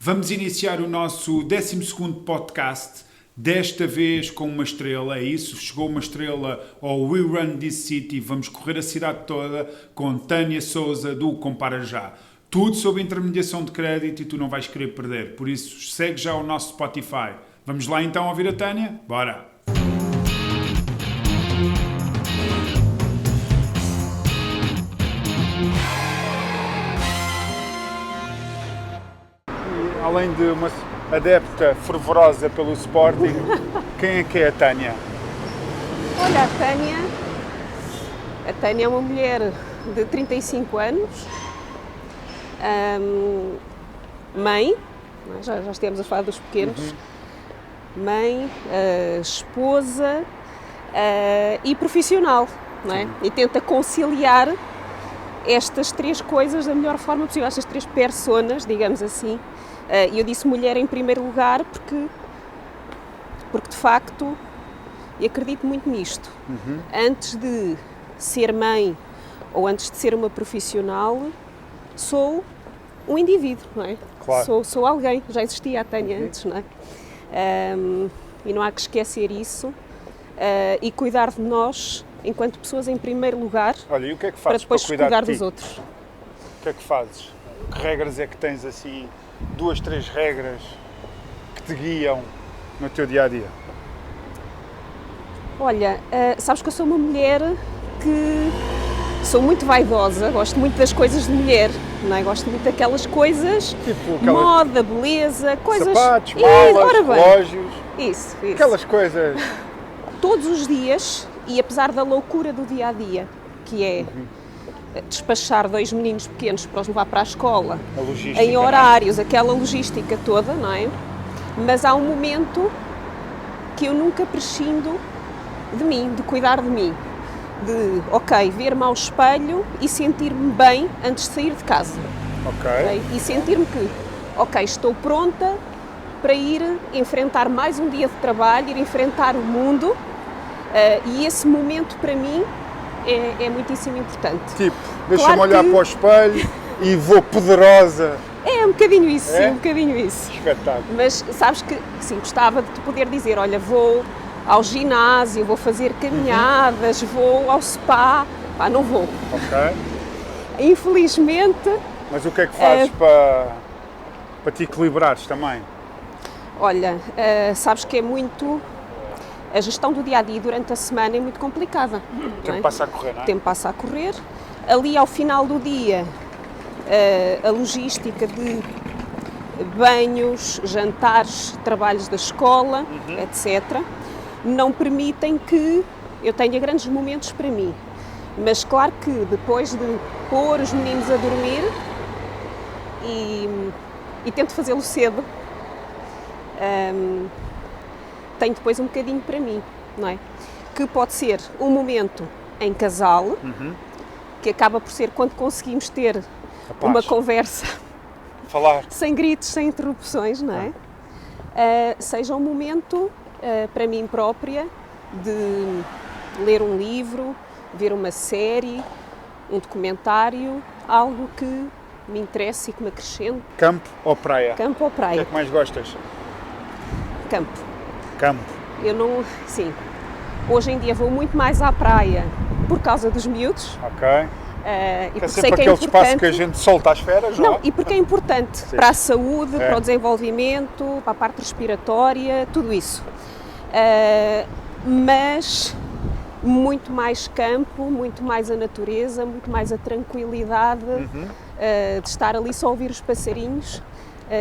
Vamos iniciar o nosso 12º podcast, desta vez com uma estrela, é isso, chegou uma estrela ao We Run This City, vamos correr a cidade toda com Tânia Souza do Compara Já. Tudo sobre intermediação de crédito e tu não vais querer perder, por isso segue já o nosso Spotify. Vamos lá então ouvir a Tânia? Bora! Além de uma adepta fervorosa pelo Sporting, quem é que é a Tânia? Olha, a Tânia é uma mulher de 35 anos, mãe, já estivemos a falar dos pequenos, mãe, esposa e profissional, não é? E tenta conciliar estas três coisas da melhor forma possível, estas três personas, digamos assim. E eu disse mulher em primeiro lugar porque de facto, e acredito muito nisto, antes de ser mãe ou antes de ser uma profissional, sou um indivíduo, não é? Claro. Sou alguém, já existia a Tânia antes, não é? E não há que esquecer isso e cuidar de nós enquanto pessoas em primeiro lugar. Olha, e o que é que para fazes depois para cuidar cuidar de ti? dos outros? O que é que fazes? Que regras é que tens assim, 2, 3 regras que te guiam no teu dia-a-dia? Olha, sabes que eu sou uma mulher que sou muito vaidosa, gosto muito das coisas de mulher, não é? Gosto muito daquelas coisas, Tipo aquelas moda, beleza, coisas... sapatos, Ora malas, bem, relógios, Isso. aquelas coisas... Todos os dias, e apesar da loucura do dia-a-dia, que é despachar 2 meninos pequenos para os levar para a escola, A logística, em horários, aquela logística toda, não é? Mas há um momento que eu nunca prescindo de mim, de cuidar de mim, de, ver-me ao espelho e sentir-me bem antes de sair de casa. Ok. E sentir-me que, estou pronta para ir enfrentar mais um dia de trabalho, ir enfrentar o mundo, e esse momento para mim é muitíssimo importante. Tipo, deixa-me Claro olhar que- para o espelho e vou poderosa. É um bocadinho isso, É? sim, um bocadinho isso. Espetáculo. Mas sabes que, sim, gostava de te poder dizer, olha, vou ao ginásio, vou fazer caminhadas, vou ao spa, não vou. Ok. Infelizmente, Mas o que é que fazes para te equilibrares também? olha, sabes que é muito... A gestão do dia-a-dia durante a semana é muito complicada. O não tempo é? passa a correr, não é? O tempo passa a correr. Ali ao final do dia, a logística de banhos, jantares, trabalhos da escola, etc., não permitem que eu tenha grandes momentos para mim. Mas claro que depois de pôr os meninos a dormir e tento fazê-lo cedo, tenho depois um bocadinho para mim, não é? Que pode ser um momento em casal, que acaba por ser quando conseguimos ter Rapaz, uma conversa falar. sem gritos, sem interrupções, não é? Seja um momento para mim própria de ler um livro, ver uma série, um documentário, algo que me interessa e que me acrescente. Campo ou praia? Campo ou O que praia? é que mais gostas? Campo. Campo. Eu não... Sim. Hoje em dia vou muito mais à praia por causa dos miúdos. Ok. E É porque sempre sei que é aquele espaço importante. que a gente solta às feras, não Não, é? e porque é importante para a saúde, É. para o desenvolvimento, para a parte respiratória, tudo isso. Mas muito mais campo, muito mais a natureza, muito mais a tranquilidade de estar ali só a ouvir os passarinhos.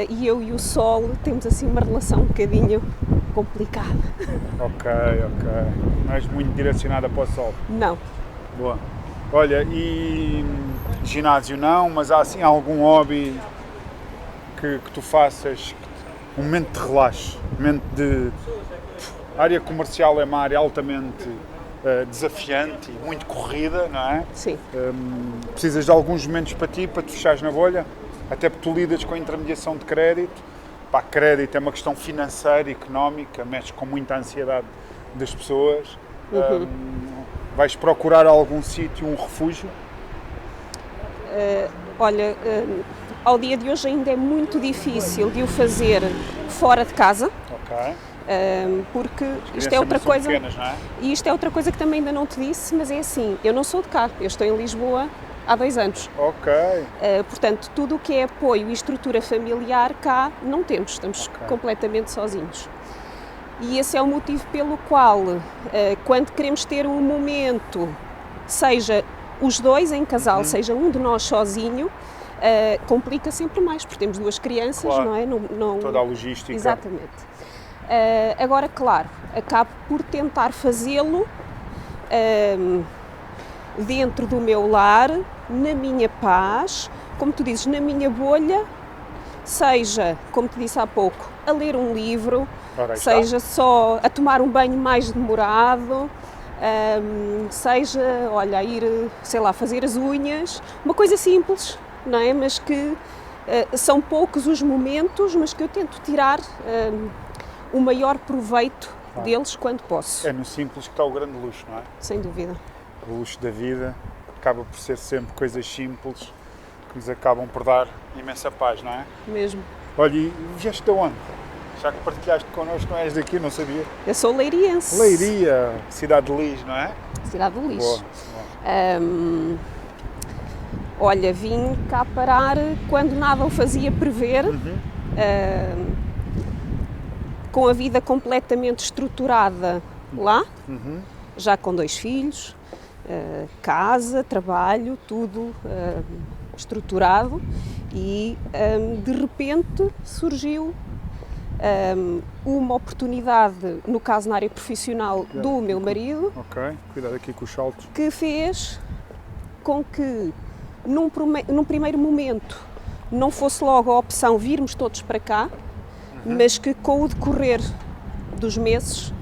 E eu e o sol temos assim uma relação um bocadinho complicada. Ok. Não és muito direcionada para o sol. Não. Boa. Olha, e ginásio não, mas há assim algum hobby que tu faças, um momento de relaxo, um momento de... A área comercial é uma área altamente desafiante e muito corrida, não é? Sim. Precisas de alguns momentos para ti, para te fechares na bolha, até porque tu lidas com a intermediação de crédito. Pá, crédito é uma questão financeira, económica, mexe com muita ansiedade das pessoas. Vais procurar algum sítio, um refúgio? ao dia de hoje ainda é muito difícil de o fazer fora de casa. Ok. Porque As isto é outra crianças são coisa, pequenas, não é? e isto é outra coisa que também ainda não te disse, mas é assim, eu não sou de cá, eu estou em Lisboa há 2 anos. Ok. Portanto, tudo o que é apoio e estrutura familiar cá não temos, estamos completamente sozinhos. E esse é o motivo pelo qual, quando queremos ter um momento, seja os dois em casal, seja um de nós sozinho, complica sempre mais, porque temos 2 crianças, Claro. não é? Não... Toda a logística. Exatamente. Agora, claro, acabo por tentar fazê-lo dentro do meu lar, na minha paz, como tu dizes, na minha bolha, seja, como te disse há pouco, a ler um livro, Ora, aí está. seja só a tomar um banho mais demorado, seja, olha, a ir, sei lá, fazer as unhas, uma coisa simples, não é? Mas que são poucos os momentos, mas que eu tento tirar o maior proveito deles quando posso. É no simples que está o grande luxo, não é? Sem dúvida. O luxo da vida acaba por ser sempre coisas simples que nos acabam por dar imensa paz, não é? Mesmo. Olha, e vieste de onde? Já que partilhaste connosco, não és daqui, não sabia. Eu sou leiriense. Leiria, cidade de Lis, não é? Cidade do Boa, Lixo. boa. Olha, vim cá parar quando nada o fazia prever, com a vida completamente estruturada lá, já com 2 filhos, casa, trabalho, tudo estruturado, e de repente surgiu uma oportunidade, no caso na área profissional do meu marido, Ok, cuidado aqui com os saltos. que fez com que num primeiro momento não fosse logo a opção virmos todos para cá, mas que com o decorrer dos meses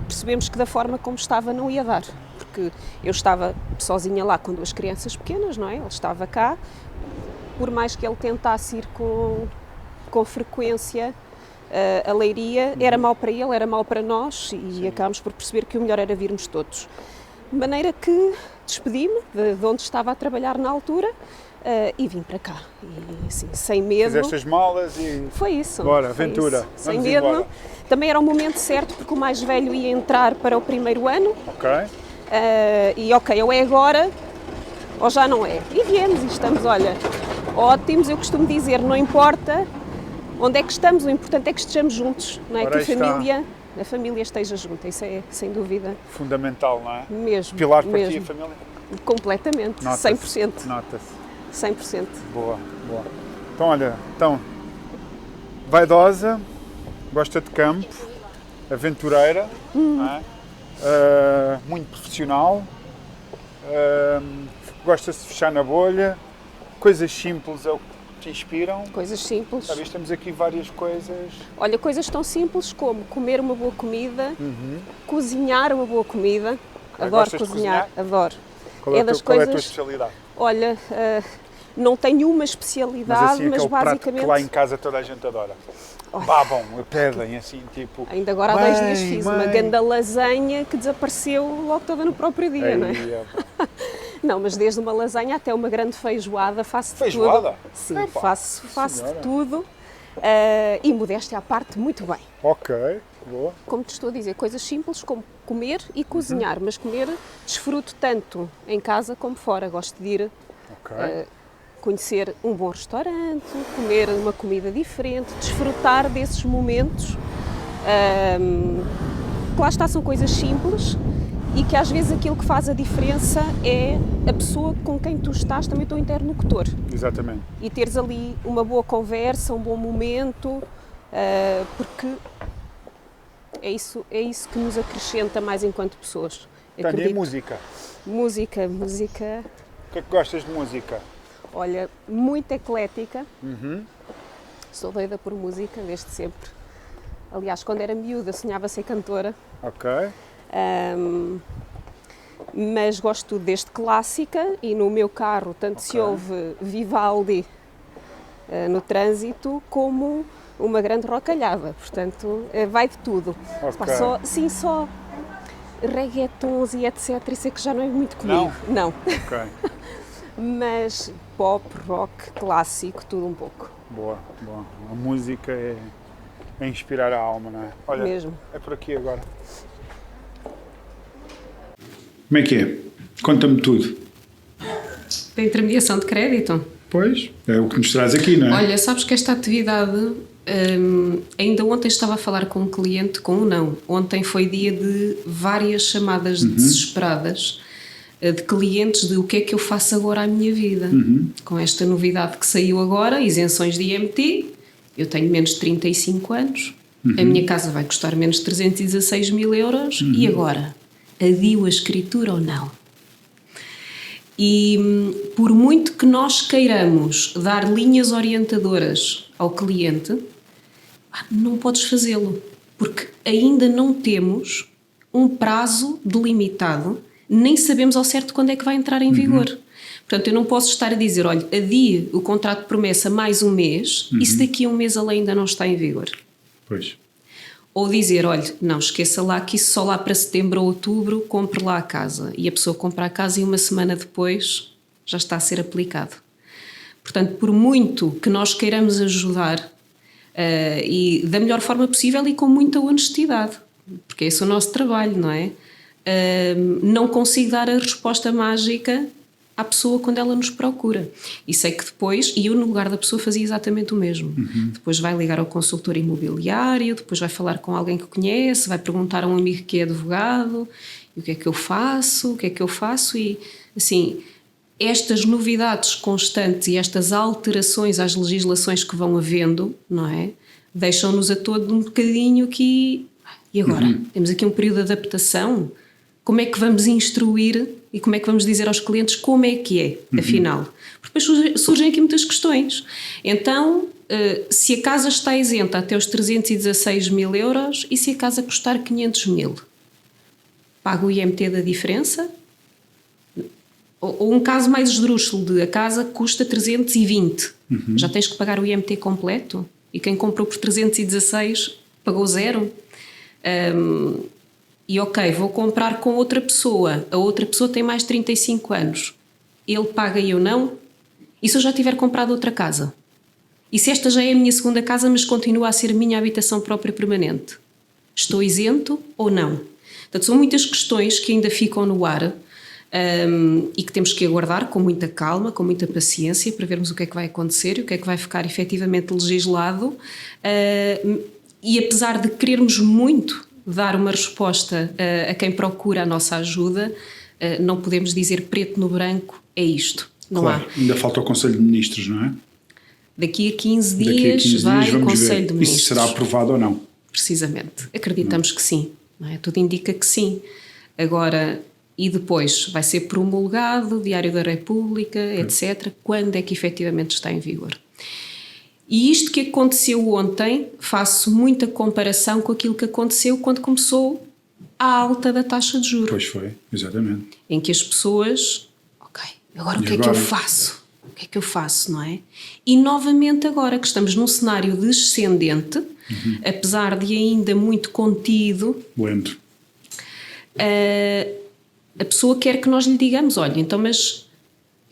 percebemos que da forma como estava não ia dar, porque eu estava sozinha lá com 2 crianças pequenas, não é? Ele estava cá, por mais que ele tentasse ir com frequência a Leiria, era mau para ele, era mau para nós, e acabámos por perceber que o melhor era virmos todos. De maneira que despedi-me de onde estava a trabalhar na altura e vim para cá. E assim, sem medo. Fizeste as malas e... Foi isso. Bora, foi aventura. isso. Sem Vamos medo. embora. Também era o momento certo, porque o mais velho ia entrar para o primeiro ano. Ok. E ok, ou é agora ou já não é. E viemos e estamos, olha, ótimos. Eu costumo dizer, não importa onde é que estamos, o importante é que estejamos juntos, não é? Ora, Que aí a família esteja junta, isso é sem dúvida Fundamental, não é? mesmo. Pilar para mesmo. ti, a família? Completamente, Nota-se. 100%. Nota-se. 100%. Boa, boa. Então, olha, vaidosa, gosta de campo, aventureira, não é? Muito profissional, gosta de se fechar na bolha, coisas simples é o que te inspiram. Coisas simples. Já viste, temos aqui várias coisas. Olha, coisas tão simples como comer uma boa comida, cozinhar uma boa comida. Adoro Gostas de cozinhar, adoro. Qual é, das qual é a tua coisas. especialidade? Olha, não tenho uma Mas especialidade, assim, mas aquele prato basicamente. que lá em casa toda a gente adora. Babam, pedem, assim, tipo... Ainda agora há 2 dias mãe, fiz mãe. uma ganda lasanha que desapareceu logo toda no próprio dia, não é? Ei, Não, mas desde uma lasanha até uma grande feijoada, faço de Feijoada? tudo. Sim, Epá, faço de senhora. tudo. E modéstia à parte, muito bem. Ok, boa. Como te estou a dizer, coisas simples como comer e cozinhar, mas comer desfruto tanto em casa como fora. Gosto de ir Ok. conhecer um bom restaurante, comer uma comida diferente, desfrutar desses momentos. Que lá está, são coisas simples e que às vezes aquilo que faz a diferença é a pessoa com quem tu estás, também o teu interlocutor. Exatamente. E teres ali uma boa conversa, um bom momento, porque é isso que nos acrescenta mais enquanto pessoas. Tânia, e Acredito. música? Música, O que é que gostas de música? olha, muito eclética. Sou doida por música desde sempre. Aliás, quando era miúda sonhava ser cantora. Ok. Mas gosto desde clássica e no meu carro tanto se ouve Vivaldi no trânsito como uma grande rocalhada, portanto vai de tudo. Ok. Pá, só reggaetons e etc, isso é que já não é muito comigo. Não. Ok. mas pop, rock, clássico, tudo um pouco. Boa, boa. A música é inspirar a alma, não é? Olha, Mesmo. é por aqui agora. Como é que é? Conta-me tudo. Da intermediação de crédito? Pois, é o que nos traz aqui, não é? Olha, sabes que esta atividade, ainda ontem estava a falar com um cliente, ontem foi dia de várias chamadas desesperadas de clientes de o que é que eu faço agora à minha vida. Com esta novidade que saiu agora, isenções de IMT, eu tenho menos de 35 anos, a minha casa vai custar menos de 316 mil euros, e agora? Adio a escritura ou não? E por muito que nós queiramos dar linhas orientadoras ao cliente, não podes fazê-lo, porque ainda não temos um prazo delimitado, nem sabemos ao certo quando é que vai entrar em vigor. Portanto, eu não posso estar a dizer, olha, adie o contrato de promessa mais um mês, e se daqui a um mês ele ainda não está em vigor. Pois. Ou dizer, olha, não, esqueça lá que isso só lá para setembro ou outubro, compre lá a casa. E a pessoa compra a casa e uma semana depois já está a ser aplicado. Portanto, por muito que nós queiramos ajudar, e da melhor forma possível e com muita honestidade, porque esse é o nosso trabalho, não é? Não consigo dar a resposta mágica à pessoa quando ela nos procura. E sei que depois, e eu no lugar da pessoa fazia exatamente o mesmo. Depois vai ligar ao consultor imobiliário, depois vai falar com alguém que conhece, vai perguntar a um amigo que é advogado, e o que é que eu faço, e assim, estas novidades constantes e estas alterações às legislações que vão havendo, não é? Deixam-nos a todo um bocadinho aqui, e agora? Temos aqui um período de adaptação, como é que vamos instruir e como é que vamos dizer aos clientes como é que é, afinal? Porque depois surgem aqui muitas questões. Então, se a casa está isenta até os 316 mil euros e se a casa custar 500 mil, paga o IMT da diferença? Ou um caso mais esdrúxulo de a casa custa 320, já tens que pagar o IMT completo? E quem comprou por 316 pagou zero? E ok, vou comprar com outra pessoa, a outra pessoa tem mais de 35 anos, ele paga e eu não? E se eu já tiver comprado outra casa? E se esta já é a minha segunda casa, mas continua a ser a minha habitação própria permanente? Estou isento ou não? Portanto, são muitas questões que ainda ficam no ar, e que temos que aguardar com muita calma, com muita paciência, para vermos o que é que vai acontecer e o que é que vai ficar efetivamente legislado. E apesar de querermos muito dar uma resposta a quem procura a nossa ajuda, não podemos dizer preto no branco, é isto. Não claro, há. ainda falta o Conselho de Ministros, não é? Daqui a 15 dias vai o Conselho de Ministros. Isso será aprovado ou não? Precisamente. Acreditamos que sim. Não é? Tudo indica que sim. Agora, e depois vai ser promulgado, Diário da República, etc. Quando é que efetivamente está em vigor? E isto que aconteceu ontem, faço muita comparação com aquilo que aconteceu quando começou a alta da taxa de juros. Pois foi, exatamente. Em que as pessoas, ok, agora o que é que eu faço? O que é que eu faço, não é? E novamente agora que estamos num cenário descendente, apesar de ainda muito contido, lento, a pessoa quer que nós lhe digamos, olha,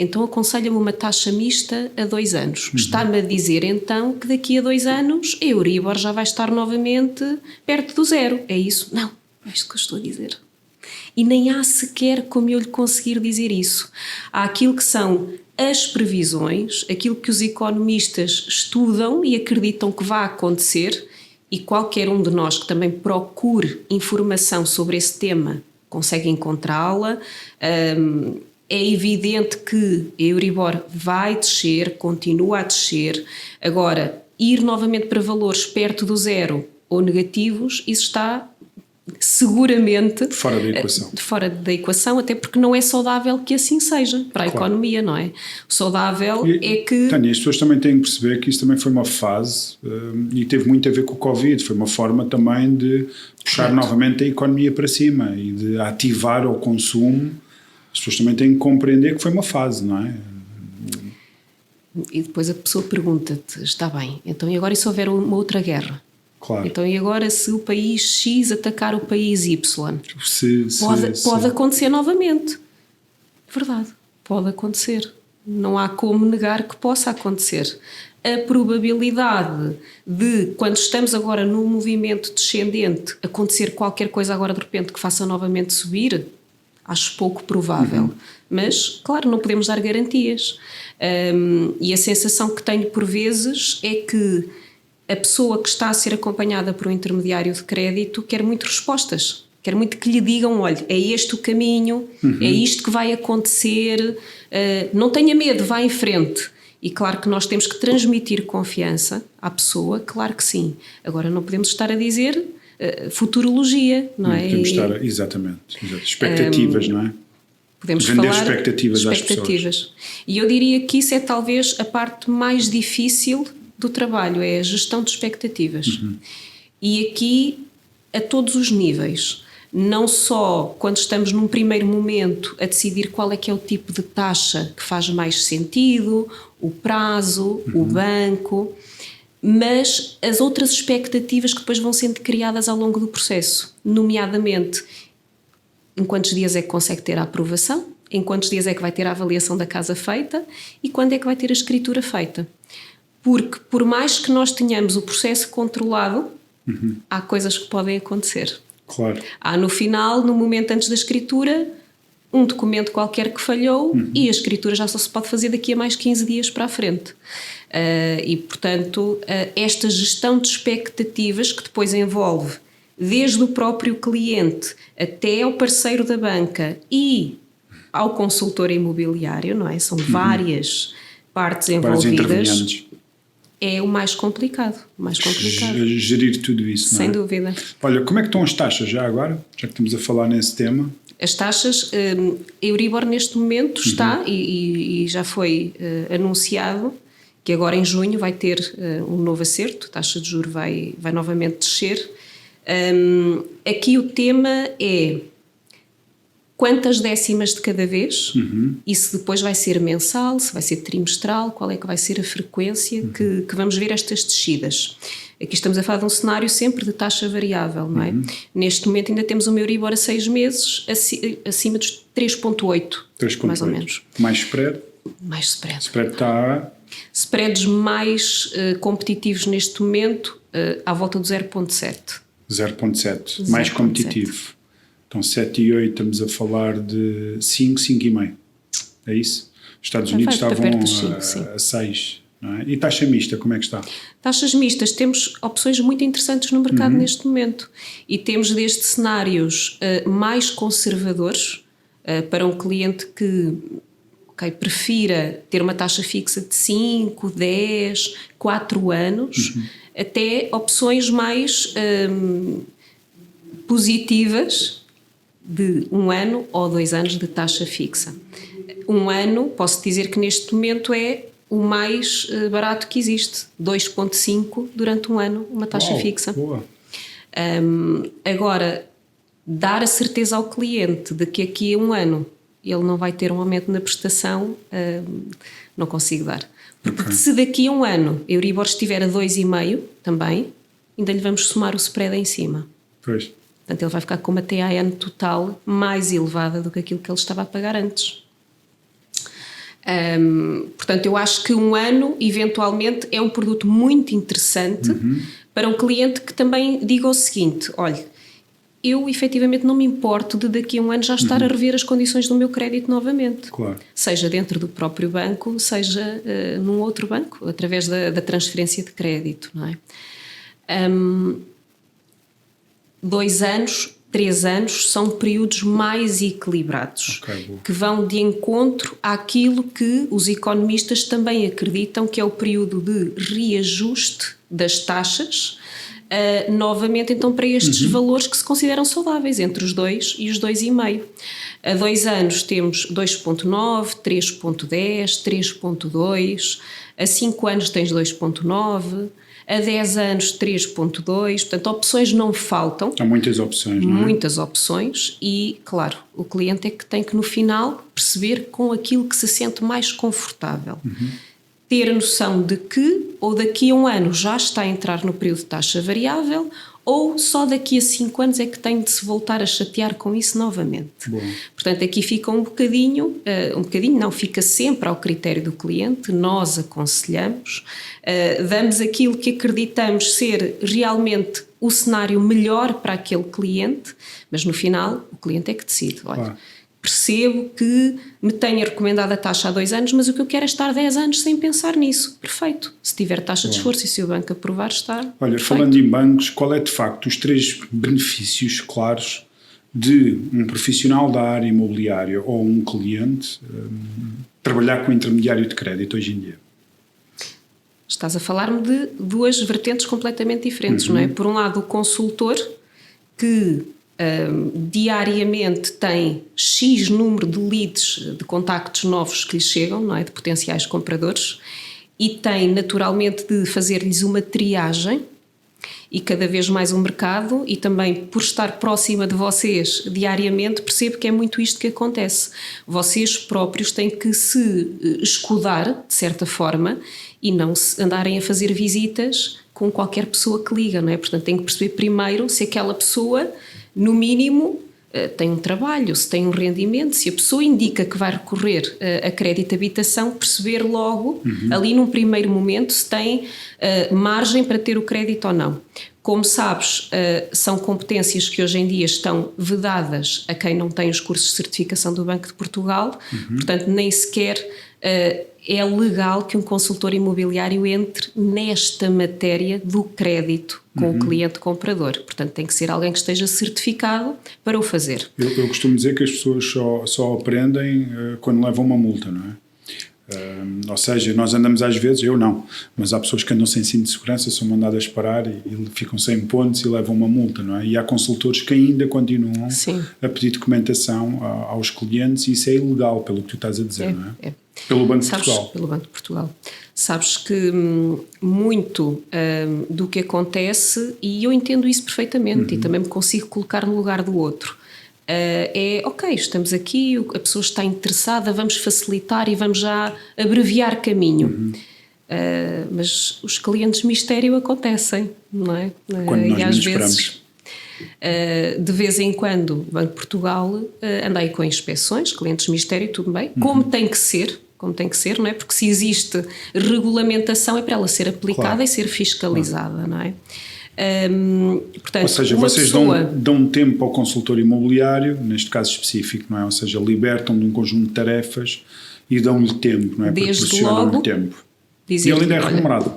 então aconselha-me uma taxa mista a 2 anos. Está-me a dizer então que daqui a 2 anos a Euribor já vai estar novamente perto do zero. É isso? Não, é isto que eu estou a dizer. E nem há sequer como eu lhe conseguir dizer isso. Há aquilo que são as previsões, aquilo que os economistas estudam e acreditam que vai acontecer, e qualquer um de nós que também procure informação sobre esse tema consegue encontrá-la. É evidente que a Euribor vai descer, continua a descer. Agora, ir novamente para valores perto do zero ou negativos, isso está seguramente fora da equação. Fora da equação, até porque não é saudável que assim seja para a economia, não é? O saudável é que... Tânia, as pessoas também têm que perceber que isso também foi uma fase e teve muito a ver com o Covid, foi uma forma também de puxar novamente a economia para cima e de ativar o consumo. As pessoas também têm que compreender que foi uma fase, não é? E depois a pessoa pergunta-te, está bem, então e agora e se houver uma outra guerra? Claro. Então e agora se o país X atacar o país Y? Pode acontecer novamente. Verdade, pode acontecer. Não há como negar que possa acontecer. A probabilidade de, quando estamos agora num movimento descendente, acontecer qualquer coisa agora de repente que faça novamente subir, acho pouco provável. Mas, claro, não podemos dar garantias. E a sensação que tenho por vezes é que a pessoa que está a ser acompanhada por um intermediário de crédito quer muito respostas. Quer muito que lhe digam, olha, é este o caminho, é isto que vai acontecer, não tenha medo, vá em frente. E claro que nós temos que transmitir confiança à pessoa, claro que sim. Agora não podemos estar a dizer futurologia, não é? Podemos estar, exatamente. Expectativas, não é? Podemos vender falar expectativas às pessoas. E eu diria que isso é talvez a parte mais difícil do trabalho, é a gestão de expectativas. E aqui a todos os níveis. Não só quando estamos num primeiro momento a decidir qual é que é o tipo de taxa que faz mais sentido, o prazo, o banco, mas as outras expectativas que depois vão sendo criadas ao longo do processo, nomeadamente em quantos dias é que consegue ter a aprovação, em quantos dias é que vai ter a avaliação da casa feita e quando é que vai ter a escritura feita. Porque por mais que nós tenhamos o processo controlado, há coisas que podem acontecer. Claro. Há no final, no momento antes da escritura, um documento qualquer que falhou e a escritura já só se pode fazer daqui a mais 15 dias para a frente. E, portanto, esta gestão de expectativas que depois envolve desde o próprio cliente até ao parceiro da banca e ao consultor imobiliário, não é? São várias partes envolvidas. É o mais complicado. Gerir tudo isso, não é? Sem dúvida. Olha, como é que estão as taxas já agora? Já que estamos a falar nesse tema. As taxas, a Euribor neste momento está, e já foi anunciado, que agora em junho vai ter um novo acerto, a taxa de juros vai novamente descer. Aqui o tema é quantas décimas de cada vez, e se depois vai ser mensal, se vai ser trimestral, qual é que vai ser a frequência que vamos ver estas descidas. Aqui estamos a falar de um cenário sempre de taxa variável, não é? Neste momento ainda temos uma Euribor a 6 meses acima dos 3,8, mais ou menos. Mais spread? Mais spread. Spread está... Spreads mais competitivos neste momento, à volta do 0,7. 0,7, mais competitivo. Então 7,8 estamos a falar de 5, 5,5. É isso? Os Estados Unidos estavam a 6. Não é? E taxa mista, como é que está? Taxas mistas, temos opções muito interessantes no mercado neste momento. E temos desde cenários mais conservadores, para um cliente que prefira ter uma taxa fixa de 5, 10, 4 anos, até opções mais positivas, de 1 ano ou 2 anos de taxa fixa. 1 ano, posso dizer que neste momento é o mais barato que existe, 2,5 durante 1 ano, uma taxa fixa. Boa. Agora, dar a certeza ao cliente de que aqui a 1 ano ele não vai ter um aumento na prestação, não consigo dar. Porque se daqui a 1 ano a Euribor estiver a 2,5 também, ainda lhe vamos somar o spread em cima. Pois. Portanto, ele vai ficar com uma TAN total mais elevada do que aquilo que ele estava a pagar antes. Portanto, eu acho que 1 ano, eventualmente, é um produto muito interessante para um cliente que também diga o seguinte: olha, eu efetivamente não me importo de daqui a 1 ano já estar a rever as condições do meu crédito novamente. Claro. Seja dentro do próprio banco, seja num outro banco, através da transferência de crédito, não é? 2 anos, 3 anos são períodos mais equilibrados, que vão de encontro àquilo que os economistas também acreditam que é o período de reajuste das taxas, novamente então para estes valores que se consideram saudáveis, entre os 2 e os 2,5. A 2 anos temos 2,9, 3,10, 3,2, a 5 anos tens 2,9, a 10 anos 3,2, portanto opções não faltam. Há muitas opções, não é? Muitas opções e, claro, o cliente é que tem que no final perceber com aquilo que se sente mais confortável. ter noção de que ou daqui a um ano já está a entrar no período de taxa variável, ou só daqui a 5 anos é que tem de se voltar a chatear com isso novamente. Bom. Portanto, aqui fica um bocadinho, não, fica sempre ao critério do cliente, nós aconselhamos, damos aquilo que acreditamos ser realmente o cenário melhor para aquele cliente, mas no final o cliente é que decide. Olha, percebo que me tenha recomendado a taxa há 2 anos, mas o que eu quero é estar 10 anos sem pensar nisso. Perfeito. Se tiver taxa de esforço e se o banco aprovar, está Olha, perfeito. falando em bancos, qual é de facto os 3 benefícios claros de um profissional da área imobiliária ou um cliente trabalhar com intermediário de crédito hoje em dia? Estás a falar-me de 2 vertentes completamente diferentes, não é? Por um lado, o consultor que diariamente tem X número de leads, de contactos novos que lhe chegam, não é? De potenciais compradores, e tem naturalmente de fazer-lhes uma triagem, e cada vez mais o mercado, e também por estar próxima de vocês diariamente, percebo que é muito isto que acontece. Vocês próprios têm que se escudar, de certa forma, e não andarem a fazer visitas com qualquer pessoa que liga, não é? Portanto, têm que perceber primeiro se aquela pessoa, no mínimo, tem um trabalho, se tem um rendimento, se a pessoa indica que vai recorrer a crédito de habitação, perceber logo, ali num primeiro momento, se tem margem para ter o crédito ou não. Como sabes, são competências que hoje em dia estão vedadas a quem não tem os cursos de certificação do Banco de Portugal, portanto nem sequer é legal que um consultor imobiliário entre nesta matéria do crédito com o cliente comprador. Portanto, tem que ser alguém que esteja certificado para o fazer. Eu costumo dizer que as pessoas só aprendem quando levam uma multa, não é? Ou seja, nós andamos às vezes, eu não, mas há pessoas que andam sem cinto de segurança, são mandadas parar e ficam sem pontos e levam uma multa, não é? E há consultores que ainda continuam a pedir documentação aos clientes, e isso é ilegal, pelo que tu estás a dizer, não é? Pelo Banco de Portugal. Pelo Banco de Portugal. Sabes que muito do que acontece, e eu entendo isso perfeitamente, e também me consigo colocar no lugar do outro, ok, estamos aqui, a pessoa está interessada, vamos facilitar e vamos já abreviar caminho. Mas os clientes mistério acontecem, não é? Quando nós e às esperamos. vezes, de vez em quando, o Banco de Portugal anda aí com inspeções, clientes mistério, tudo bem, como tem que ser, não é? Porque se existe regulamentação é para ela ser aplicada e ser fiscalizada, não é? Portanto, ou seja, vocês dão tempo ao consultor imobiliário, neste caso específico, não é? Ou seja, libertam de um conjunto de tarefas e dão-lhe tempo, não é? Proporcionam-lhe tempo. E ele ainda é remunerado.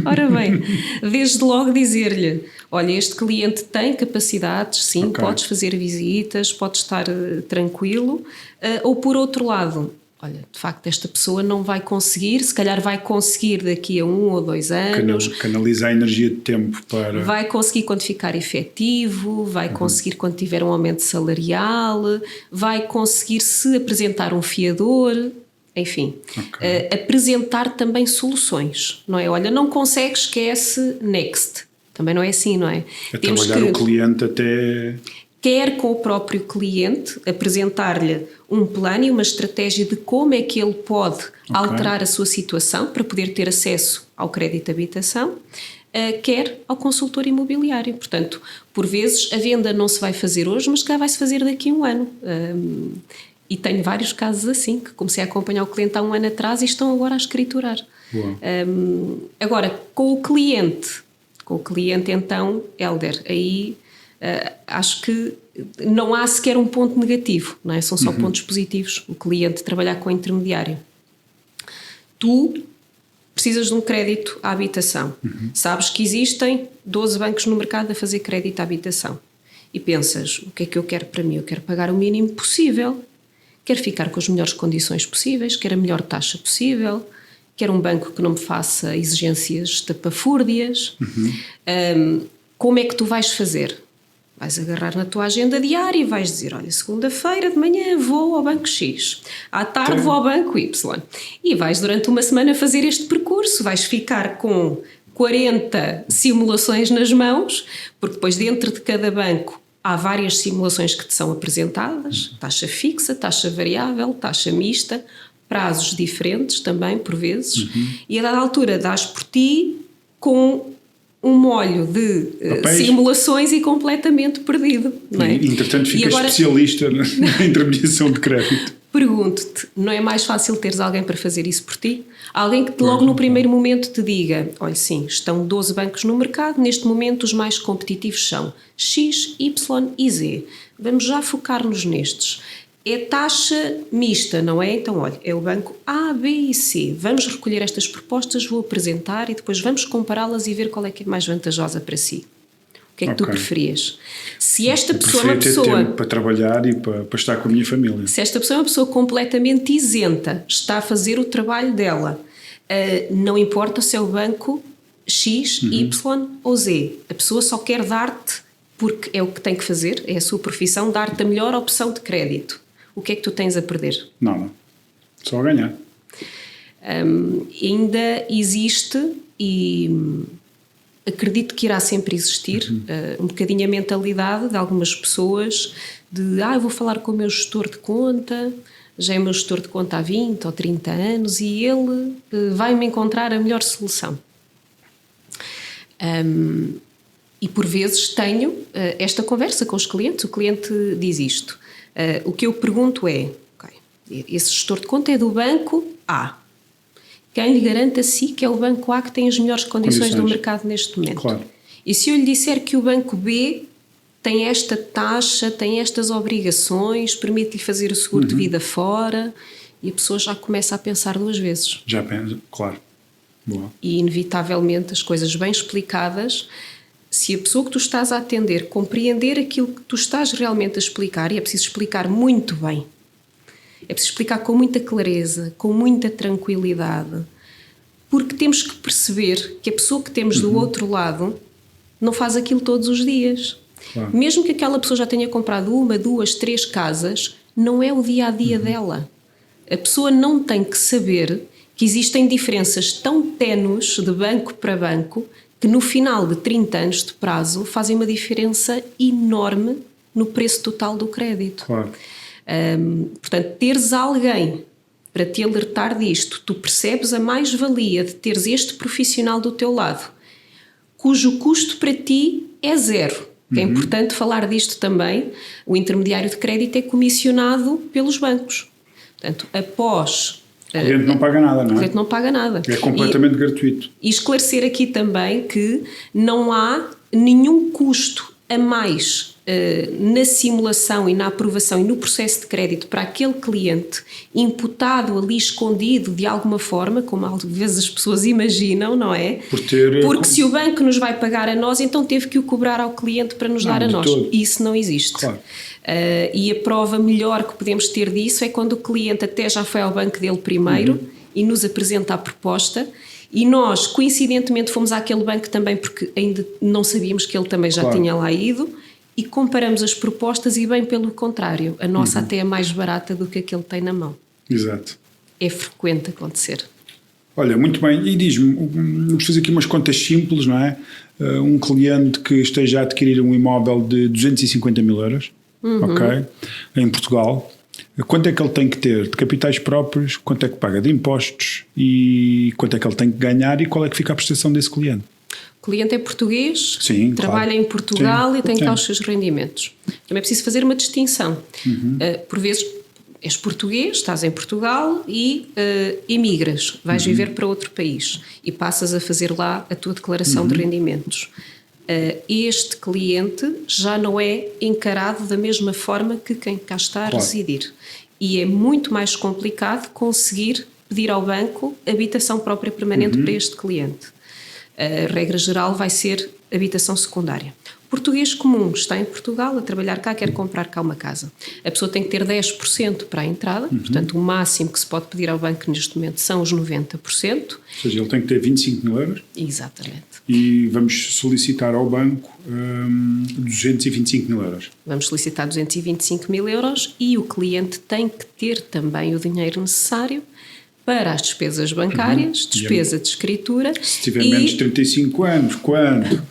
Ora bem, desde logo dizer-lhe, olha, este cliente tem capacidades, sim, podes fazer visitas, podes estar tranquilo, ou por outro lado, olha, de facto esta pessoa não vai conseguir, se calhar vai conseguir daqui a 1 ou 2 anos. Canaliza a energia de tempo para... Vai conseguir quando ficar efetivo, vai conseguir quando tiver um aumento salarial, vai conseguir se apresentar um fiador, enfim. Apresentar também soluções, não é? Olha, não consegue, esquece, next. Também não é assim, não é? Temos trabalhar o cliente até... Quer com o próprio cliente, apresentar-lhe um plano e uma estratégia de como é que ele pode alterar a sua situação para poder ter acesso ao crédito de habitação, quer ao consultor imobiliário. Portanto, por vezes a venda não se vai fazer hoje, mas que vai-se fazer daqui a 1 ano. E tenho vários casos assim, que comecei a acompanhar o cliente há 1 ano atrás e estão agora a escriturar. Agora, com o cliente então, Hélder, aí... acho que não há sequer um ponto negativo, não é? São só pontos positivos. O cliente trabalhar com o intermediário. Tu precisas de um crédito à habitação. Sabes que existem 12 bancos no mercado a fazer crédito à habitação. E pensas, o que é que eu quero para mim? Eu quero pagar o mínimo possível. Quero ficar com as melhores condições possíveis. Quero a melhor taxa possível. Quero um banco que não me faça exigências estapafúrdias. Como é que tu vais fazer? Vais agarrar na tua agenda diária e vais dizer, olha, segunda-feira de manhã vou ao banco X, à tarde vou ao banco Y. E vais durante 1 semana fazer este percurso, vais ficar com 40 simulações nas mãos, porque depois dentro de cada banco há várias simulações que te são apresentadas, taxa fixa, taxa variável, taxa mista, prazos diferentes também, por vezes, e a dada altura dás por ti com um molho de simulações e completamente perdido. Não é? E, entretanto, ficas especialista na intermediação de crédito. Pergunto-te, não é mais fácil teres alguém para fazer isso por ti? Alguém que logo no primeiro momento te diga, olha sim, estão 12 bancos no mercado, neste momento os mais competitivos são X, Y e Z. Vamos já focar-nos nestes. É taxa mista, não é? Então, olha, é o banco A, B e C. Vamos recolher estas propostas, vou apresentar e depois vamos compará-las e ver qual é que é mais vantajosa para si. O que é que tu preferias? Se esta pessoa é uma pessoa... ter tempo para trabalhar e para estar com a minha família. Se esta pessoa é uma pessoa completamente isenta, está a fazer o trabalho dela, não importa se é o banco X, Y ou Z. A pessoa só quer dar-te, porque é o que tem que fazer, é a sua profissão, dar-te a melhor opção de crédito. O que é que tu tens a perder? Não. Só a ganhar. Ainda existe e acredito que irá sempre existir um bocadinho a mentalidade de algumas pessoas de eu vou falar com o meu gestor de conta, já é meu gestor de conta há 20 ou 30 anos e ele vai-me encontrar a melhor solução. E por vezes tenho esta conversa com os clientes, o cliente diz isto. O que eu pergunto é, esse gestor de conta é do banco A. Quem lhe garante a si que é o banco A que tem as melhores condições do mercado neste momento? Claro. E se eu lhe disser que o banco B tem esta taxa, tem estas obrigações, permite-lhe fazer o seguro de vida fora, e a pessoa já começa a pensar 2 vezes. Já pensa, claro. Boa. E inevitavelmente as coisas bem explicadas, se a pessoa que tu estás a atender compreender aquilo que tu estás realmente a explicar, e é preciso explicar muito bem, é preciso explicar com muita clareza, com muita tranquilidade, porque temos que perceber que a pessoa que temos do outro lado não faz aquilo todos os dias. Claro. Mesmo que aquela pessoa já tenha comprado 1, 2, 3 casas, não é o dia-a-dia dela. A pessoa não tem que saber que existem diferenças tão ténues de banco para banco que no final de 30 anos de prazo fazem uma diferença enorme no preço total do crédito. Claro. Portanto, teres alguém para te alertar disto, tu percebes a mais-valia de teres este profissional do teu lado, cujo custo para ti é 0. É importante falar disto também. O intermediário de crédito é comissionado pelos bancos. Portanto, após... O cliente não paga nada, não é? O cliente não paga nada. É completamente gratuito. E esclarecer aqui também que não há nenhum custo a mais na simulação e na aprovação e no processo de crédito para aquele cliente imputado ali escondido de alguma forma, como às vezes as pessoas imaginam, não é? Porque se o banco nos vai pagar a nós, então teve que o cobrar ao cliente para nos dar a nós. Todo. Isso não existe. Claro. E a prova melhor que podemos ter disso é quando o cliente até já foi ao banco dele primeiro e nos apresenta a proposta. E nós, coincidentemente, fomos àquele banco também porque ainda não sabíamos que ele também já tinha lá ido e comparamos as propostas e bem pelo contrário, a nossa até é mais barata do que a que ele tem na mão. Exato. É frequente acontecer. Olha, muito bem. E diz-me, vamos fazer aqui umas contas simples, não é? Um cliente que esteja a adquirir um imóvel de 250 mil euros, ok? Em Portugal, quanto é que ele tem que ter de capitais próprios, quanto é que paga de impostos e quanto é que ele tem que ganhar e qual é que fica a prestação desse cliente? O cliente é português, sim, trabalha em Portugal e tem cá os seus rendimentos. Também é preciso fazer uma distinção. Por vezes és português, estás em Portugal e emigras, vais viver para outro país e passas a fazer lá a tua declaração de rendimentos. Este cliente já não é encarado da mesma forma que quem cá está a residir. E é muito mais complicado conseguir pedir ao banco habitação própria permanente para este cliente. A regra geral vai ser habitação secundária. Português comum está em Portugal a trabalhar cá, quer comprar cá uma casa. A pessoa tem que ter 10% para a entrada, portanto o máximo que se pode pedir ao banco neste momento são os 90%. Ou seja, ele tem que ter 25 mil euros. Exatamente. E vamos solicitar ao banco 225 mil euros. Vamos solicitar 225 mil euros e o cliente tem que ter também o dinheiro necessário para as despesas bancárias, despesa de escritura. Se tiver menos de 35 anos, quando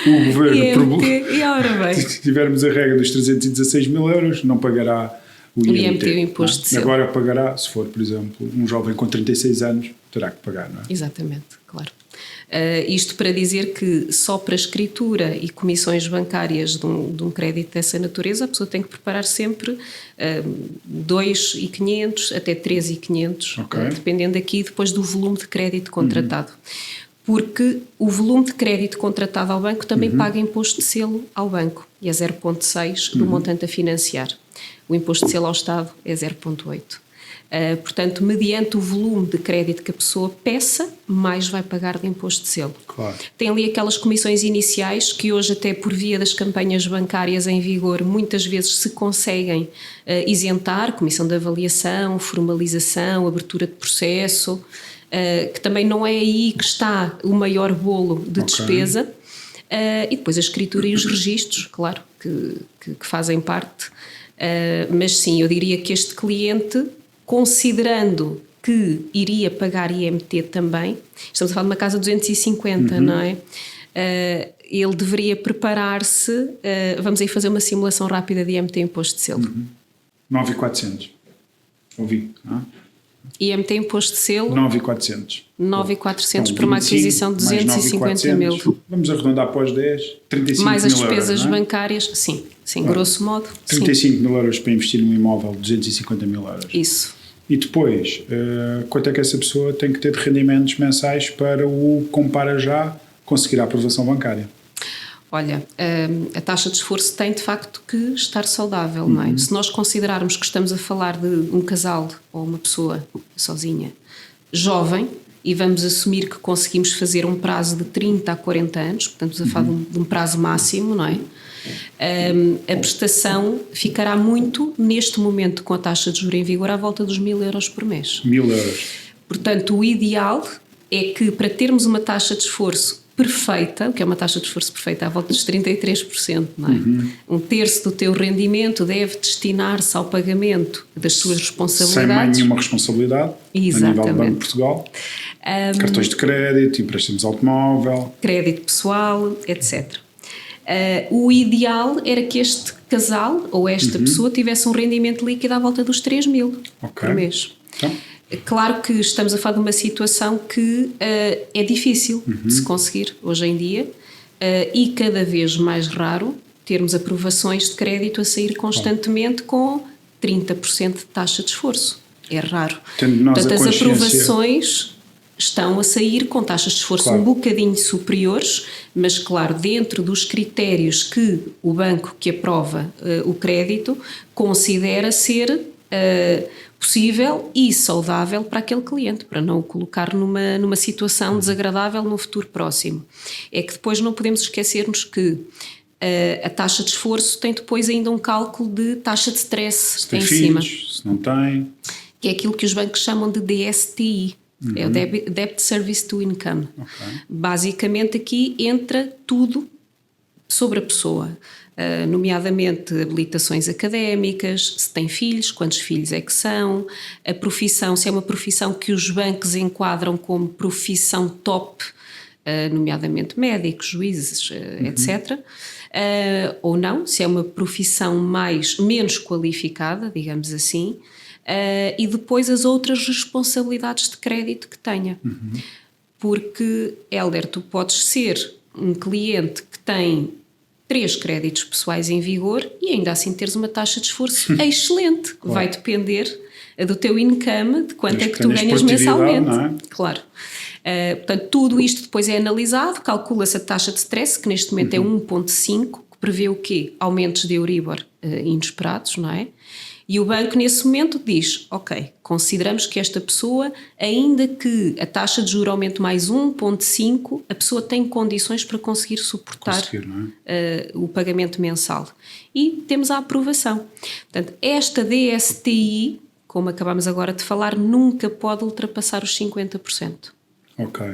o governo... E ora bem. Se tivermos a regra dos 316 mil euros, não pagará O IMT, o imposto de selo. Agora pagará, se for, por exemplo, um jovem com 36 anos, terá que pagar, não é? Exatamente, claro. Isto para dizer que só para escritura e comissões bancárias de um crédito dessa natureza, a pessoa tem que preparar sempre 2.500 até 3.500, Okay. Dependendo aqui depois do volume de crédito contratado. Porque o volume de crédito contratado ao banco também paga imposto de selo ao banco, e é 0,6 do montante a financiar. O imposto de selo ao Estado é 0,8. Portanto, mediante o volume de crédito que a pessoa peça, mais vai pagar de imposto de selo. Claro. Tem ali aquelas comissões iniciais que hoje, até por via das campanhas bancárias em vigor, muitas vezes se conseguem isentar, comissão de avaliação, formalização, abertura de processo, que também não é aí que está o maior bolo de despesa. E depois a escritura e os registros, claro, que fazem parte. Mas sim, eu diria que este cliente, considerando que iria pagar IMT também, estamos a falar de uma casa de 250, não é? Ele deveria preparar-se, vamos aí fazer uma simulação rápida de IMT imposto de selo. 9.400. Ouvi, não é? IMT imposto de selo 9.400. 9.400 para uma aquisição de 250 mil. Vamos arredondar para os 10, 35 mais mil as despesas euros, não é? bancárias, sim, grosso modo. 35 mil euros para investir num imóvel, 250 mil euros. Isso. E depois, quanto é que essa pessoa tem que ter de rendimentos mensais para o, como para já, conseguir a aprovação bancária? Olha, a taxa de esforço tem de facto que estar saudável, não é? Se nós considerarmos que estamos a falar de um casal ou uma pessoa sozinha, jovem, e vamos assumir que conseguimos fazer um prazo de 30 a 40 anos, portanto estamos a falar de um prazo máximo, não é? A prestação ficará muito, neste momento, com a taxa de juros em vigor, à volta dos 1.000 euros por mês. 1.000 euros. Portanto, o ideal é que, para termos uma taxa de esforço perfeita, o que é uma taxa de esforço perfeita, à volta dos 33%, não é? Um terço do teu rendimento deve destinar-se ao pagamento das suas responsabilidades. Sem mais nenhuma responsabilidade. Exatamente. A nível do Banco de Portugal. Cartões de crédito, empréstimos de automóvel. Crédito pessoal, etc. O ideal era que este casal ou esta pessoa tivesse um rendimento líquido à volta dos 3.000 por mês. Então. Claro que estamos a falar de uma situação que é difícil de se conseguir hoje em dia e cada vez mais raro termos aprovações de crédito a sair constantemente com 30% de taxa de esforço. É raro. Portanto, as aprovações estão a sair com taxas de esforço um bocadinho superiores, mas claro, dentro dos critérios que o banco que aprova o crédito considera ser possível e saudável para aquele cliente, para não o colocar numa situação desagradável no futuro próximo. É que depois não podemos esquecer-nos que a taxa de esforço tem depois ainda um cálculo de taxa de stress em cima. Se não tem... Que é aquilo que os bancos chamam de DSTI, é o Debt Service to Income. Basicamente aqui entra tudo sobre a pessoa. Nomeadamente habilitações académicas, se tem filhos, quantos filhos é que são, a profissão, se é uma profissão que os bancos enquadram como profissão top, nomeadamente médicos, juízes, etc. Ou não, se é uma profissão menos qualificada, digamos assim, e depois as outras responsabilidades de crédito que tenha. Porque, Hélder, tu podes ser um cliente que tem 3 créditos pessoais em vigor e ainda assim teres uma taxa de esforço excelente. Claro. Vai depender do teu income, de quanto é que tu ganhas mensalmente. Não é? Claro. Portanto, tudo isto depois é analisado, calcula-se a taxa de stress, que neste momento é 1,5, que prevê o quê? Aumentos de Euribor inesperados, não é? E o banco nesse momento diz, ok, consideramos que esta pessoa, ainda que a taxa de juros aumente mais 1,5, a pessoa tem condições para conseguir suportar o pagamento mensal. E temos a aprovação. Portanto, esta DSTI, como acabámos agora de falar, nunca pode ultrapassar os 50%. Ok.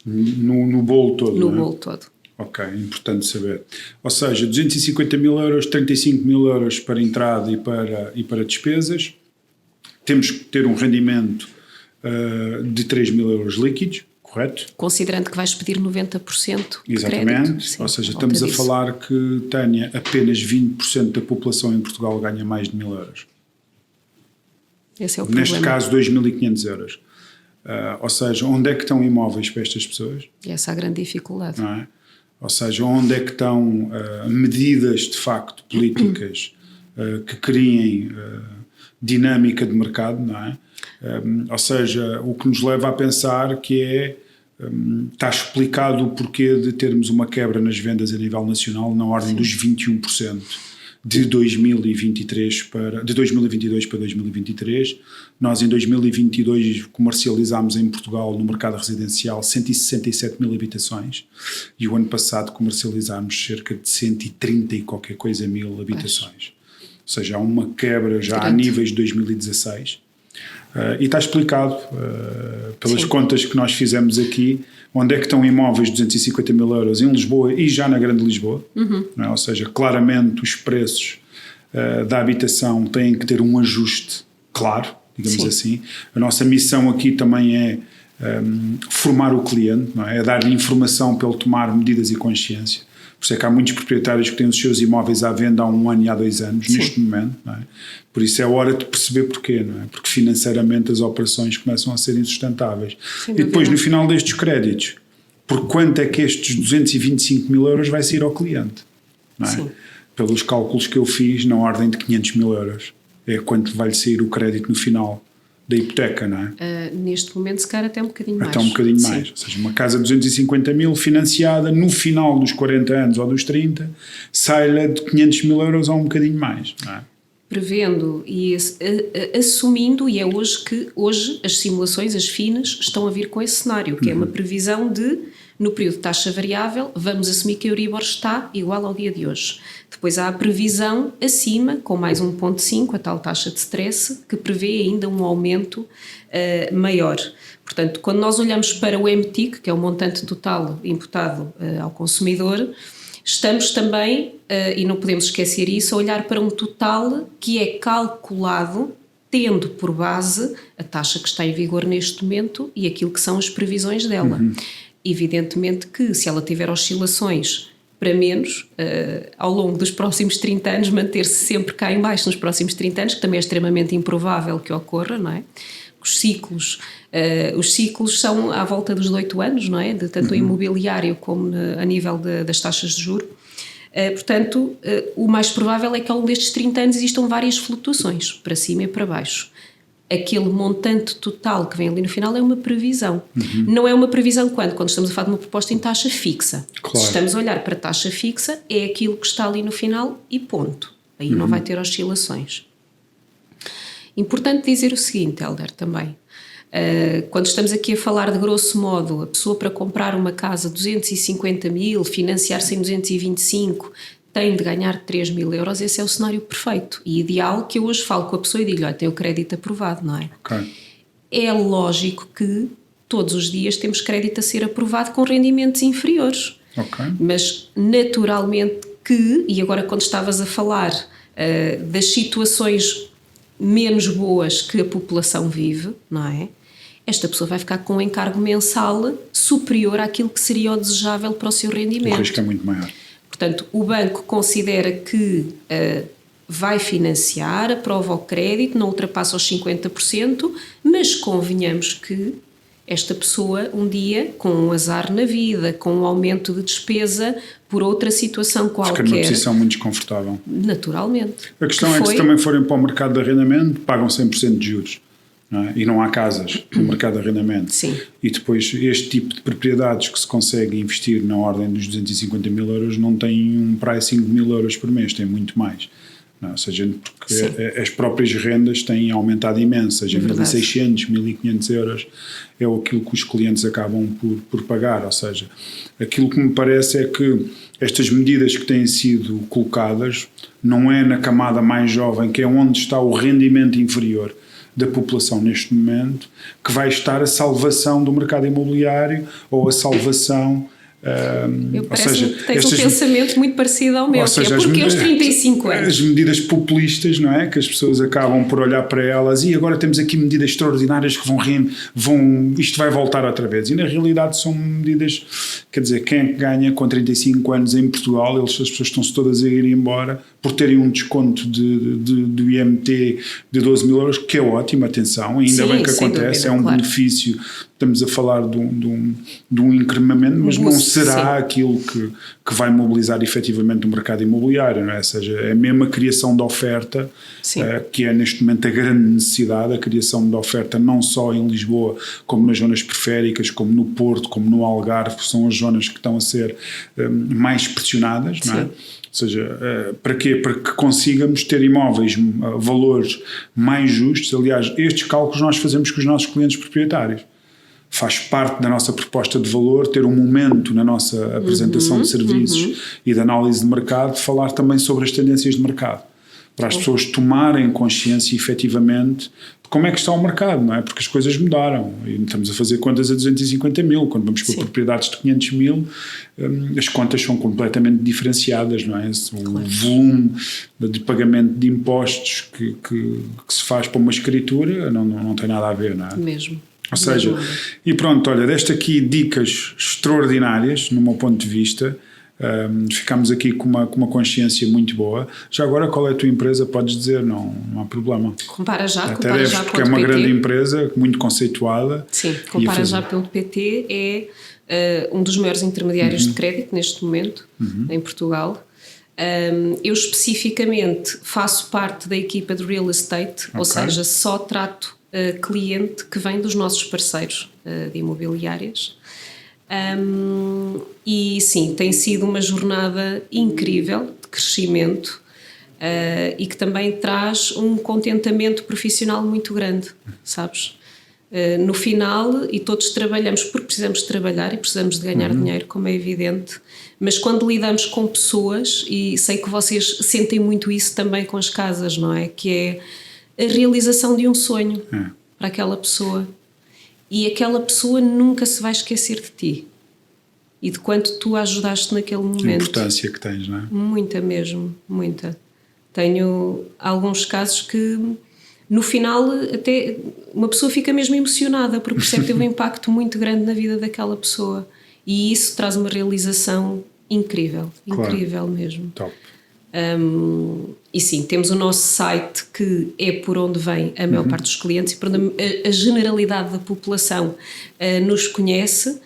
No bolo todo, no bolo todo. Ok, importante saber. Ou seja, 250 mil euros, 35 mil euros para entrada e para despesas. Temos que ter um rendimento de 3 mil euros líquidos, correto? Considerando que vais pedir 90% de Exatamente. crédito. Sim, ou seja, estamos a falar que, Tânia, apenas 20% da população em Portugal ganha mais de 1.000 euros. Esse é o Neste problema. caso, 2.500 euros. Ou seja, onde é que estão imóveis para estas pessoas? E essa é a grande dificuldade. Não é? Ou seja, onde é que estão medidas, de facto, políticas que criem dinâmica de mercado, não é? Ou seja, o que nos leva a pensar que está explicado o porquê de termos uma quebra nas vendas a nível nacional na ordem dos 21% de 2022 para 2023. Nós em 2022 comercializámos em Portugal no mercado residencial 167 mil habitações e o ano passado comercializámos cerca de 130 e qualquer coisa mil habitações. Ou seja, há uma quebra já a níveis de 2016. E está explicado pelas contas que nós fizemos aqui, onde é que estão imóveis de 250 mil euros em Lisboa e já na Grande Lisboa. Não é? Ou seja, claramente os preços da habitação têm que ter um ajuste claro, digamos assim. A nossa missão aqui também é formar o cliente, não é? É dar-lhe informação para ele tomar medidas e consciência. Por isso é que há muitos proprietários que têm os seus imóveis à venda há 1 ano e há 2 anos, neste momento. Não é? Por isso é hora de perceber porquê, não é? Porque financeiramente as operações começam a ser insustentáveis. E depois, no final destes créditos, por quanto é que estes 225 mil euros vai sair ao cliente? Não é? Pelos cálculos que eu fiz, na ordem de 500 mil euros. É quanto vai sair o crédito no final da hipoteca, não é? Neste momento, se calhar até um bocadinho mais. Até um bocadinho mais. Ou seja, uma casa de 250 mil financiada no final dos 40 anos ou dos 30, sai-lhe de 500 mil euros ou um bocadinho mais, não é? Prevendo e assumindo, e é hoje as simulações, as FINAs, estão a vir com esse cenário, que é uma previsão de, no período de taxa variável, vamos assumir que a Euribor está igual ao dia de hoje. Depois há a previsão acima, com mais 1,5, a tal taxa de stress, que prevê ainda um aumento maior. Portanto, quando nós olhamos para o MTIC, que é o montante total imputado ao consumidor, estamos também, e não podemos esquecer isso, a olhar para um total que é calculado tendo por base a taxa que está em vigor neste momento e aquilo que são as previsões dela. Evidentemente que se ela tiver oscilações para menos, ao longo dos próximos 30 anos, manter-se sempre cá em baixo nos próximos 30 anos, que também é extremamente improvável que ocorra, não é? Os ciclos são à volta dos 8 anos, não é? De tanto imobiliário como a nível das taxas de juros. Portanto, o mais provável é que ao longo destes 30 anos existam várias flutuações, para cima e para baixo. Aquele montante total que vem ali no final é uma previsão. Não é uma previsão quando estamos a falar de uma proposta em taxa fixa. Claro. Se estamos a olhar para a taxa fixa, é aquilo que está ali no final e ponto. Aí não vai ter oscilações. Importante dizer o seguinte, Hélder, também. Quando estamos aqui a falar de grosso modo, a pessoa para comprar uma casa 250 mil, financiar-se em 225, tem de ganhar 3 mil euros, esse é o cenário perfeito e ideal, que eu hoje falo com a pessoa e digo, olha, tem o crédito aprovado, não é? Okay. É lógico que todos os dias temos crédito a ser aprovado com rendimentos inferiores. Okay. Mas naturalmente que, e agora quando estavas a falar das situações menos boas que a população vive, não é? Esta pessoa vai ficar com um encargo mensal superior àquilo que seria o desejável para o seu rendimento. O risco é muito maior. Portanto, o banco considera que vai financiar, aprova o crédito, não ultrapassa os 50%, mas convenhamos que esta pessoa um dia, com um azar na vida, com um aumento de despesa, por outra situação qualquer... Fica numa posição muito desconfortável. Naturalmente. A questão é que se também forem para o mercado de arrendamento, pagam 100% de juros. Não é? E não há casas no mercado de arrendamento. Sim. E depois este tipo de propriedades que se consegue investir na ordem dos 250 mil euros não tem um pricing de 1.000 euros por mês, tem muito mais. Não, ou seja, porque as próprias rendas têm aumentado imenso, seja 1.600, 1.500 euros é aquilo que os clientes acabam por pagar. Ou seja, aquilo que me parece é que estas medidas que têm sido colocadas não é na camada mais jovem, que é onde está o rendimento inferior da população neste momento, que vai estar a salvação do mercado imobiliário ou a salvação Ou seja, tens um pensamento muito parecido ao meu, que é porque aos 35 anos. As medidas populistas, não é? Que as pessoas acabam por olhar para elas e agora temos aqui medidas extraordinárias que isto vai voltar outra vez. E na realidade são medidas, quer dizer, quem é que ganha com 35 anos em Portugal? As pessoas estão-se todas a ir embora por terem um desconto do IMT de 12 mil euros, que é ótimo, atenção, ainda bem que acontece, é um benefício. Estamos a falar de um incremento, mas não será aquilo que vai mobilizar efetivamente o mercado imobiliário, não é? Ou seja, é mesmo a criação de oferta, que é neste momento a grande necessidade, a criação de oferta não só em Lisboa, como nas zonas periféricas, como no Porto, como no Algarve, que são as zonas que estão a ser mais pressionadas, não é? Ou seja, para quê? Para que consigamos ter imóveis a valores mais justos. Aliás, estes cálculos nós fazemos com os nossos clientes proprietários. Faz parte da nossa proposta de valor ter um momento na nossa apresentação de serviços e de análise de mercado, falar também sobre as tendências de mercado, para as pessoas tomarem consciência efetivamente de como é que está o mercado, não é? Porque as coisas mudaram e estamos a fazer contas a 250 mil, quando vamos para propriedades de 500 mil, as contas são completamente diferenciadas, não é? O volume de pagamento de impostos que se faz para uma escritura não tem nada a ver, não é? Mesmo. Ou seja, e pronto, olha, deste aqui dicas extraordinárias, no meu ponto de vista, ficamos aqui com uma consciência muito boa. Já agora, qual é a tua empresa? Podes dizer, não há problema. Compara já, porque é uma grande empresa, muito conceituada. Sim, Compara Já.pt é um dos maiores intermediários de crédito neste momento, em Portugal. Eu especificamente faço parte da equipa de Real Estate, ou seja, só trato cliente que vem dos nossos parceiros de imobiliárias. E sim, tem sido uma jornada incrível de crescimento e que também traz um contentamento profissional muito grande, sabes? No final, e todos trabalhamos porque precisamos de trabalhar e precisamos de ganhar dinheiro, como é evidente, mas quando lidamos com pessoas, e sei que vocês sentem muito isso também com as casas, não é? Que é a realização de um sonho para aquela pessoa, e aquela pessoa nunca se vai esquecer de ti e de quanto tu a ajudaste naquele momento. A importância que tens, não é? Muita mesmo, muita. Tenho alguns casos que no final até uma pessoa fica mesmo emocionada porque percebe que teve um impacto muito grande na vida daquela pessoa, e isso traz uma realização incrível, incrível mesmo. Top. E sim, temos o nosso site que é por onde vem a maior parte dos clientes e por onde a generalidade da população nos conhece.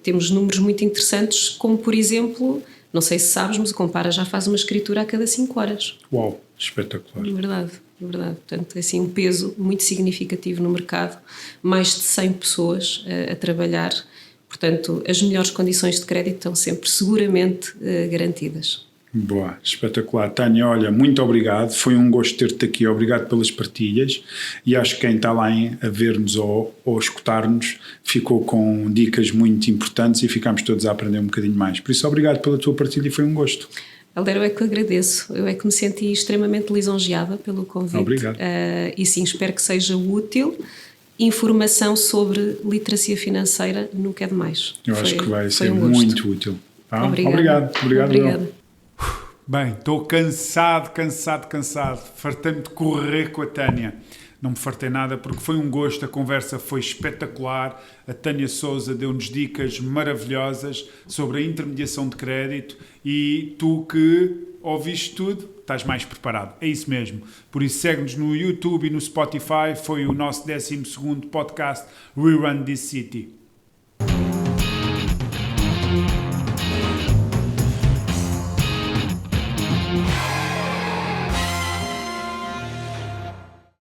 Temos números muito interessantes, como por exemplo, não sei se sabes, mas o Compara já faz uma escritura a cada 5 horas. Uau, espetacular. É verdade. Portanto, é assim um peso muito significativo no mercado, mais de 100 pessoas a trabalhar. Portanto, as melhores condições de crédito estão sempre seguramente garantidas. Boa, espetacular. Tânia, olha, muito obrigado, foi um gosto ter-te aqui, obrigado pelas partilhas, e acho que quem está lá a ver-nos ou escutar-nos ficou com dicas muito importantes e ficámos todos a aprender um bocadinho mais. Por isso, obrigado pela tua partilha e foi um gosto. Helder, eu é que agradeço, eu é que me senti extremamente lisonjeada pelo convite. Obrigado. E sim, espero que seja útil. Informação sobre literacia financeira nunca é demais. Eu acho que vai ser muito útil. Tá? Obrigado. Bem, estou cansado. Fartei-me de correr com a Tânia. Não me fartei nada porque foi um gosto, a conversa foi espetacular. A Tânia Sousa deu-nos dicas maravilhosas sobre a intermediação de crédito e tu que ouviste tudo, estás mais preparado. É isso mesmo. Por isso segue-nos no YouTube e no Spotify. Foi o nosso 12º podcast We Run This City.